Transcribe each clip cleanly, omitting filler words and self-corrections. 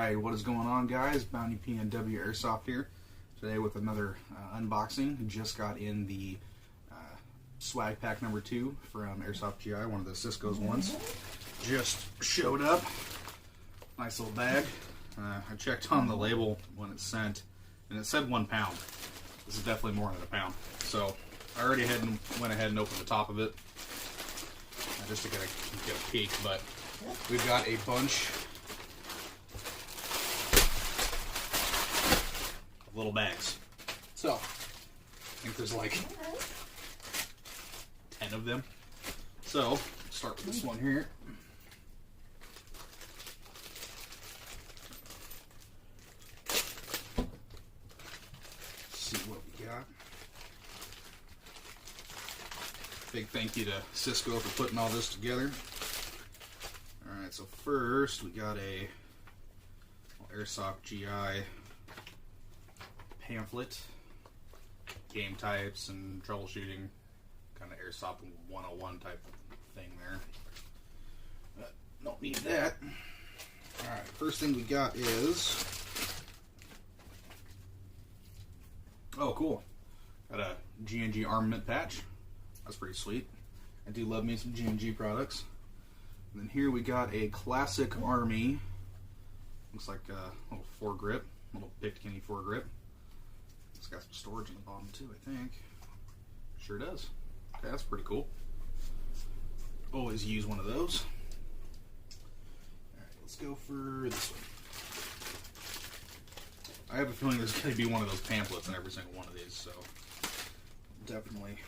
Alright, what is going on, guys? Bounty PNW Airsoft here. Today with another unboxing. Just got in the swag pack number 2 from Airsoft GI, one of the Cisco's ones. Just showed up. Nice little bag. I checked on the label when it's sent, and it said 1 pound. This is definitely more than a pound. So I already went ahead and opened the top of it just to get a peek, but we've got a bunch of little bags. So I think there's like 10 of them. So start with this one here. See what we got. Big thank you to Cisco for putting all this together. Alright, so first we got a Airsoft GI pamphlet, game types and troubleshooting, kind of Airsoft 101 type thing there. But don't need that. Alright, first thing we got is, oh cool, got a Gng Armament Patch. That's pretty sweet. I do love me some Gng products. And then here we got a Classic Army, looks like a little foregrip, little Picatinny foregrip. It's got some storage in the bottom too, I think. Sure does. Okay, that's pretty cool. Always use one of those. Alright, let's go for this one. I have a feeling there's going to be one of those pamphlets in every single one of these, so definitely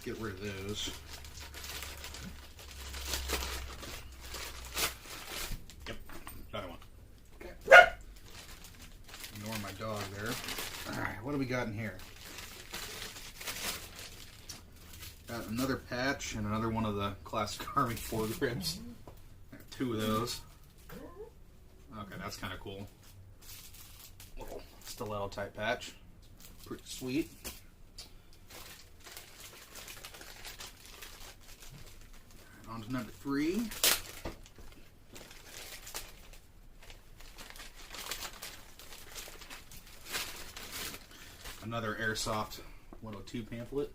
get rid of those. Yep, another one. Okay. Ignore my dog there. Alright, what do we got in here? Got another patch and another one of the Classic Army foregrips. Got 2 of those. Okay, that's kind of cool. Little stiletto type patch. Pretty sweet. On to number 3. Another Airsoft 102 pamphlet.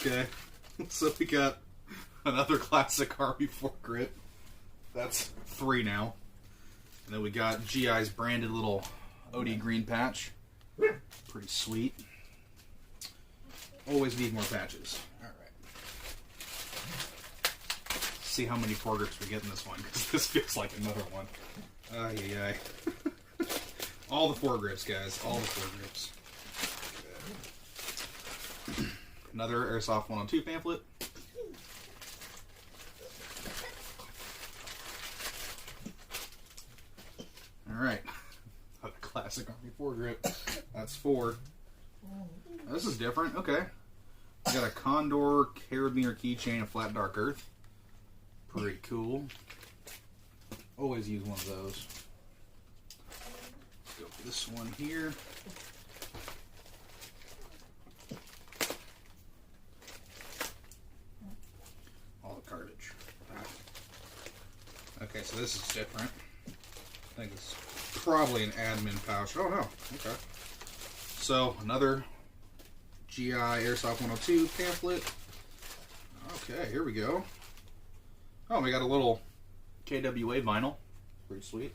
Okay, so we got another Classic Army foregrip. That's 3 now. And then we got GI's branded little OD green patch. Pretty sweet. Always need more patches. Alright. See how many foregrips we get in this one, because this feels like another one. Ay. All the foregrips, guys. All the foregrips. Okay. Another Airsoft 102 pamphlet. Alright. A Classic Army foregrip. That's 4. This is different. Okay. We got a Condor Carabiner keychain of Flat Dark Earth. Pretty cool. Always use one of those. Let's go for this one here. All the cartridge. Okay, so this is different. I think it's probably an admin pouch. Oh no. Okay. So, another GI Airsoft 102 pamphlet. Okay, here we go. Oh, we got a little KWA vinyl. Pretty sweet.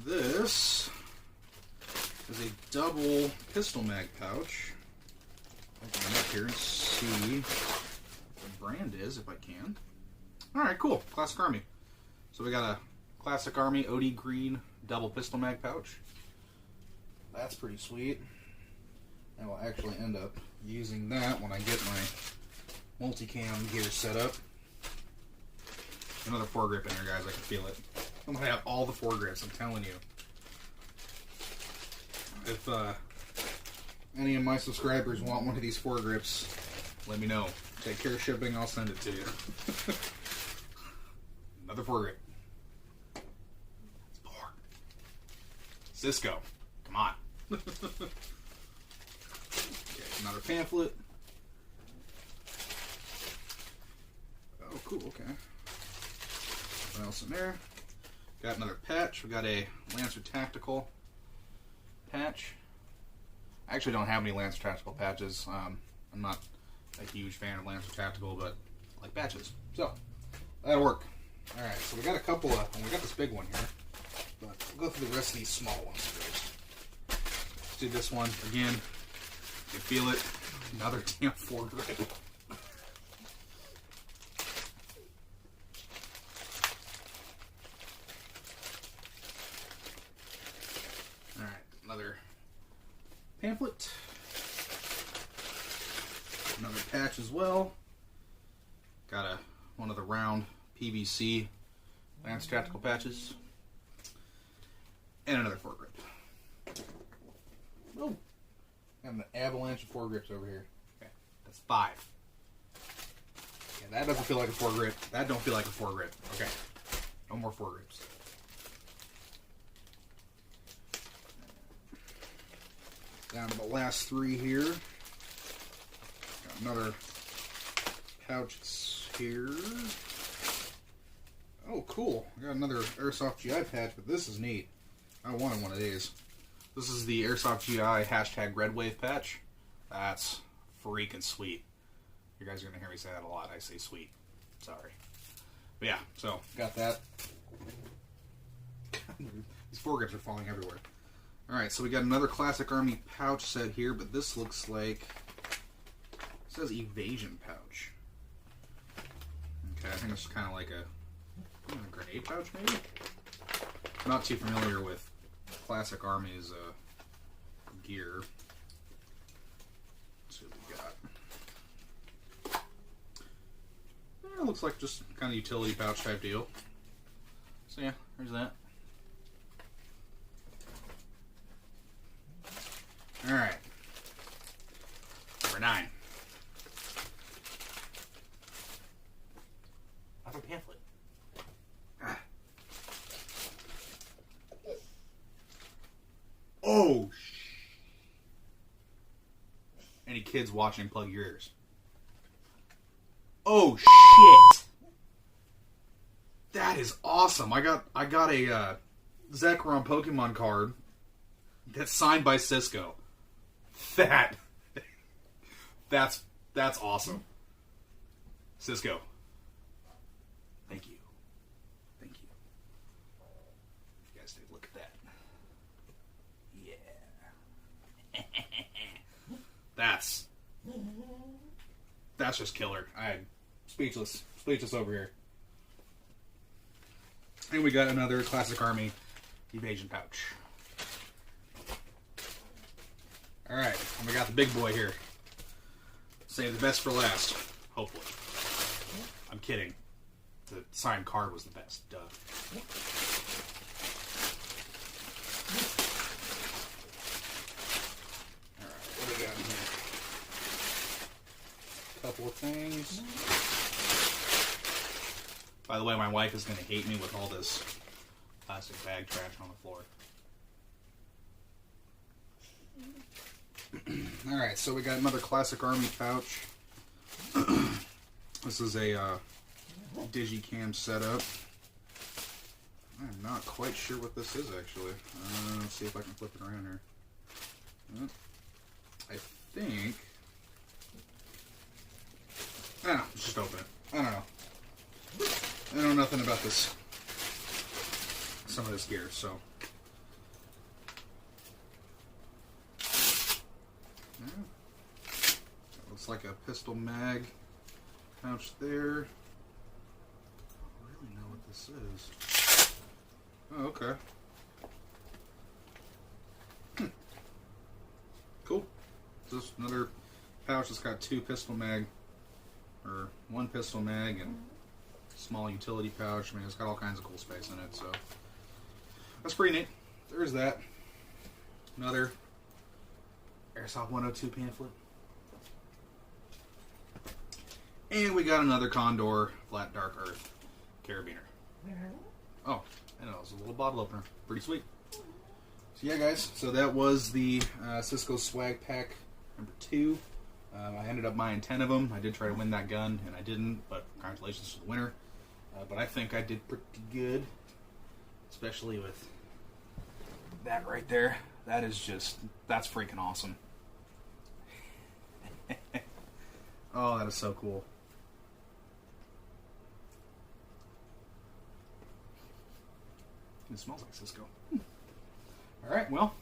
This is a double pistol mag pouch. Open it up here and see what the brand is, if I can. Alright, cool. Classic Army. So we got a Classic Army OD green double pistol mag pouch. That's pretty sweet. I will actually end up using that when I get my multicam gear set up. Another foregrip in here, guys. I can feel it. I'm going to have all the foregrips, I'm telling you. If any of my subscribers want one of these foregrips, let me know. Take care of shipping, I'll send it to you. Another foregrip. It's 4. Cisco. Come on. Okay, another pamphlet. Oh, cool, okay. What else in there? Got another patch. We got a Lancer Tactical patch. I actually don't have any Lancer Tactical patches. I'm not a huge fan of Lancer Tactical, but I like patches. So, that'll work. Alright, so we got a couple of, and we got this big one here, but we'll go through the rest of these small ones first. Let's do this one. Again, you can feel it. Another damn foregrip. Alright, another pamphlet. Another patch as well. Got one of the round PVC Lancer Tactical patches. And another foregrip. Oh, got an avalanche of foregrips over here. Okay, that's 5. Yeah, that doesn't feel like a foregrip. That don't feel like a foregrip. Okay, no more foregrips. Down to the last 3 here. Got another pouch here. Oh, cool. I got another Airsoft GI patch, but this is neat. I wanted one of these. This is the Airsoft GI #RedWave patch. That's freaking sweet. You guys are going to hear me say that a lot. I say sweet. Sorry. But yeah, so got that. These foregrips are falling everywhere. Alright, so we got another Classic Army pouch set here, but this looks like, it says evasion pouch. Okay, I think it's kind of like a grenade pouch, maybe? I'm not too familiar with Classic Army's gear. Let's see what we got. It looks like just kind of utility pouch type deal. So yeah, there's that. Alright. Number 9. Another pamphlet. Oh, any kids watching, plug your ears. Oh shit! That is awesome. I got a Zekrom Pokemon card that's signed by Cisco. That's awesome. Cisco. Thank you. Thank you. You guys take a look at that. Yeah. That's just killer. I'm speechless over here. And we got another Classic Army evasion pouch. Alright, and we got the big boy here. Save the best for last, hopefully. I'm kidding. The signed card was the best, duh. Alright, what do we got in here? Couple of things. By the way, my wife is going to hate me with all this plastic bag trash on the floor. Alright, so we got another Classic Army pouch. This is a Digicam setup. I'm not quite sure what this is actually. Let's see if I can flip it around here. I think... let's just open it. I don't know. I know nothing about this. Some of this gear, so... Looks like a pistol mag pouch there. I don't really know what this is. Oh, okay. Cool. Just another pouch that's got 2 pistol mag, or 1 pistol mag and small utility pouch. I mean, it's got all kinds of cool space in it, so that's pretty neat. There's that. Another Airsoft 102 pamphlet. And we got another Condor Flat Dark Earth carabiner. Oh, and it was a little bottle opener. Pretty sweet. So yeah, guys, so that was the Cisco Swag Pack number 2. I ended up buying 10 of them. I did try to win that gun, and I didn't, but congratulations to the winner. But I think I did pretty good, especially with that right there. That is just, that's freaking awesome. Oh, that is so cool. It smells like Cisco. Alright, well,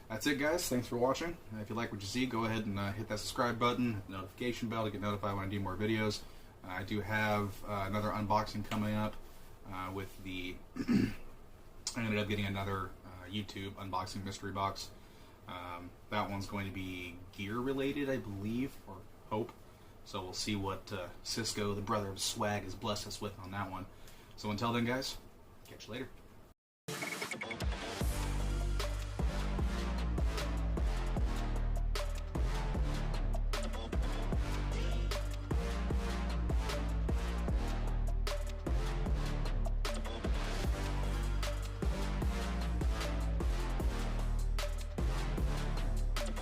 that's it, guys. Thanks for watching. If you like what you see, go ahead and hit that subscribe button, hit the notification bell to get notified when I do more videos. I do have another unboxing coming up with the... I ended up getting another YouTube unboxing mystery box. That one's going to be gear related, I believe, or hope. So we'll see what Cisco, the brother of swag, has blessed us with on that one. So until then, guys, catch you later.